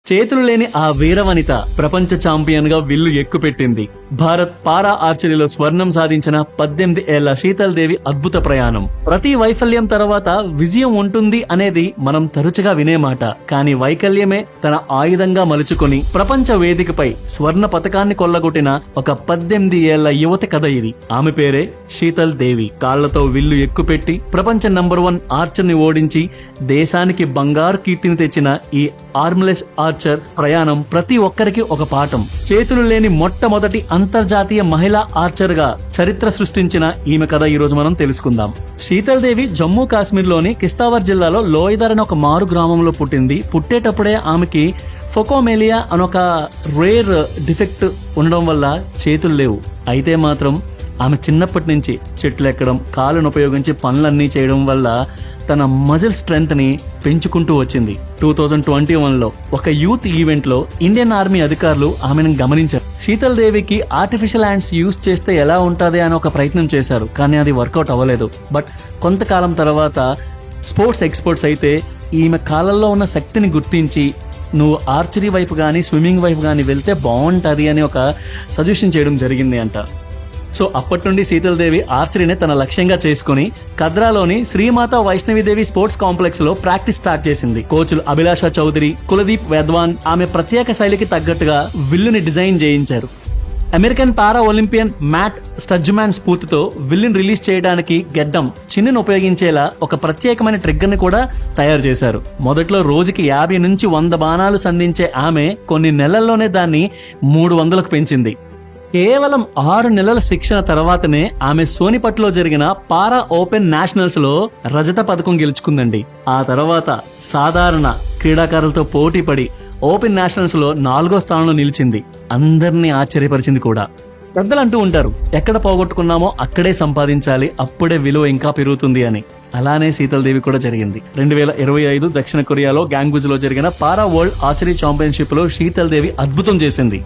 చేతులు లేని ఆ వీరవనిత ప్రపంచ ఛాంపియన్ గా విల్లు ఎక్కుపెట్టింది. భారత్ పారా ఆర్చరీలో స్వర్ణం సాధించిన 18 ఏళ్ల శీతల్ దేవి అద్భుత ప్రయాణం. ప్రతి వైఫల్యం తర్వాత విజయం ఉంటుంది అనేది మనం తరచుగా వినే మాట. కానీ వైకల్యమే తన ఆయుధంగా మలుచుకొని ప్రపంచ వేదికపై స్వర్ణ పతకాన్ని కొల్లగొట్టిన ఒక 18 ఏళ్ల యువతి కథ ఇది. ఆమె పేరే శీతల్ దేవి. కాళ్లతో విల్లు ఎక్కుపెట్టి ప్రపంచ నంబర్ 1 ఆర్చర్ ని ఓడించి దేశానికి బంగారు కీర్తిని తెచ్చిన ఈ ఆర్మ్లెస్ ఆర్చర్ ప్రయాణం ప్రతి ఒక్కరికి ఒక పాఠం. చేతులు లేని మొట్టమొదటి అంతర్జాతీయ మహిళా ఆర్చర్ గా చరిత్ర సృష్టించిన ఈమె కథ ఈ రోజు మనం తెలుసుకుందాం. శీతల్ దేవి జమ్మూ కాశ్మీర్ లోని కిస్తావర్ జిల్లాలో లోయదర్ అనే ఒక మారు గ్రామంలో పుట్టింది. పుట్టేటప్పుడే ఆమెకి ఫొకోమేలియా అనొక రేర్ డిఫెక్ట్ ఉండడం వల్ల చేతులు లేవు. అయితే మాత్రం ఆమె చిన్నప్పటి నుంచి చెట్లు ఎక్కడం, కాళ్ళను ఉపయోగించి పనులన్నీ చేయడం వల్ల తన మజిల్ స్ట్రెంగ్త్ ని పెంచుకుంటూ వచ్చింది. 2021లో ఒక యూత్ ఈవెంట్ లో ఇండియన్ ఆర్మీ అధికారులు ఆమెను గమనించారు. శీతల్ దేవికి ఆర్టిఫిషియల్ హ్యాండ్స్ యూజ్ చేస్తే ఎలా ఉంటది అని ఒక ప్రయత్నం చేశారు. కానీ అది వర్కౌట్ అవ్వలేదు. బట్ కొంతకాలం తర్వాత స్పోర్ట్స్ ఎక్స్పర్ట్స్ అయితే ఈమె కాళ్ళల్లో ఉన్న శక్తిని గుర్తించి నువ్వు ఆర్చరీ వైపు గానీ స్విమ్మింగ్ వైపు గానీ వెళ్తే బాగుంటది అని ఒక సజెషన్ చేయడం జరిగింది అంట. సో అప్పటి నుండి శీతల్ దేవి ఆర్చరీని తన లక్ష్యంగా చేసుకుని కద్రాలోని శ్రీమాత వైష్ణవిదేవి స్పోర్ట్స్ కాంప్లెక్స్ లో ప్రాక్టీస్ స్టార్ట్ చేసింది. కోచ్లు అభిలాష చౌదరి, కులదీప్ వేద్వాన్ ఆమె ప్రత్యేక శైలికి తగ్గట్టుగా విల్లుని డిజైన్ చేయించారు. అమెరికన్ పారా ఒలింపియన్ మ్యాట్ స్టడ్జ్మ్యాన్ స్ఫూర్తితో విల్లుని రిలీజ్ చేయడానికి గెడ్డం, చిన్నును ఉపయోగించేలా ఒక ప్రత్యేకమైన ట్రిగ్గర్ ని కూడా తయారు చేశారు. మొదట్లో రోజుకి 50 నుంచి 100 బాణాలు సంధించే ఆమె కొన్ని నెలల్లోనే దాన్ని 300కు పెంచింది. కేవలం 6 నెలల శిక్షణ తర్వాతనే ఆమె సోనిపట్లో జరిగిన పారా ఓపెన్ నేషనల్స్ లో రజత పథకం గెలుచుకుందండి. ఆ తర్వాత సాధారణ క్రీడాకారులతో పోటీపడి ఓపెన్ నేషనల్స్ లో 4వ స్థానంలో నిలిచింది. అందరినీ ఆశ్చర్యపరిచింది కూడా. పెద్దలు అంటూ ఉంటారు, ఎక్కడ పోగొట్టుకున్నామో అక్కడే సంపాదించాలి, అప్పుడే విలువ ఇంకా పెరుగుతుంది అని. అలానే శీతల్ దేవి కూడా జరిగింది. 2025 దక్షిణ కొరియాలో గ్యాంగ్బుజ్ లో జరిగిన పారా వరల్డ్ ఆర్చరీ ఛాంపియన్షిప్ లో శీతల్ దేవి అద్భుతం చేసింది.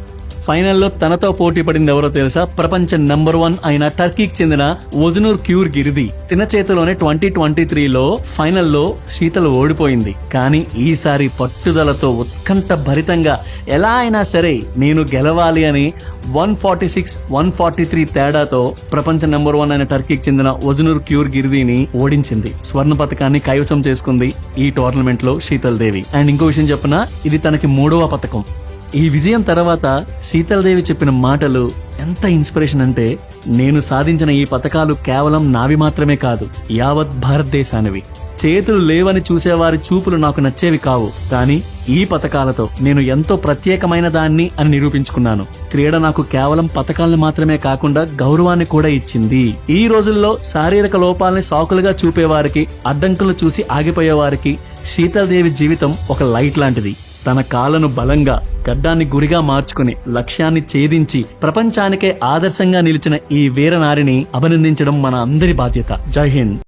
ఫైనల్లో తనతో పోటీ పడింది ఎవరో తెలుసా? ప్రపంచ నంబర్ 1 అయిన టర్కీకి చెందిన ఒజనూర్ క్యూర్ గిరిది. తిన చేతిలోనే 2023లో ఫైనల్లో శీతల్ ఓడిపోయింది. కానీ ఈసారి పట్టుదలతో ఉత్కంఠ భరితంగా ఎలా అయినా సరే నేను గెలవాలి అని 146-143 తేడాతో ప్రపంచ నంబర్ 1 అయిన టర్కీకి చెందిన ఒజనూర్ క్యూర్ గిరిదిని ఓడించింది. స్వర్ణ పతకాన్ని కైవసం చేసుకుంది ఈ టోర్నమెంట్ లో శీతల్ దేవి. అండ్ ఇంకో విషయం చెప్పనా, ఇది తనకి 3వ పతకం. ఈ విజయం తర్వాత శీతల్ దేవి చెప్పిన మాటలు ఎంత ఇన్స్పిరేషన్ అంటే, నేను సాధించిన ఈ పతకాలు కేవలం నావి మాత్రమే కాదు, యావత్ భారతదేశానివి. చేతులు లేవని చూసేవారి చూపులు నాకు నచ్చేవి కావు, కానీ ఈ పతకాలతో నేను ఎంతో ప్రత్యేకమైన దాన్ని అని నిరూపించుకున్నాను. క్రీడ నాకు కేవలం పతకాలను మాత్రమే కాకుండా గౌరవాన్ని కూడా ఇచ్చింది. ఈ రోజుల్లో శారీరక లోపాలని సాకులుగా చూపేవారికి, అడ్డంకులు చూసి ఆగిపోయేవారికి శీతల్ దేవి జీవితం ఒక లైట్ లాంటిది. తన కాళ్ళను బలంగా, గడ్డాన్ని గురిగా మార్చుకుని లక్ష్యాన్ని ఛేదించి ప్రపంచానికే ఆదర్శంగా నిలిచిన ఈ వీరనారిని అభినందించడం మన అందరి బాధ్యత. జై హింద్.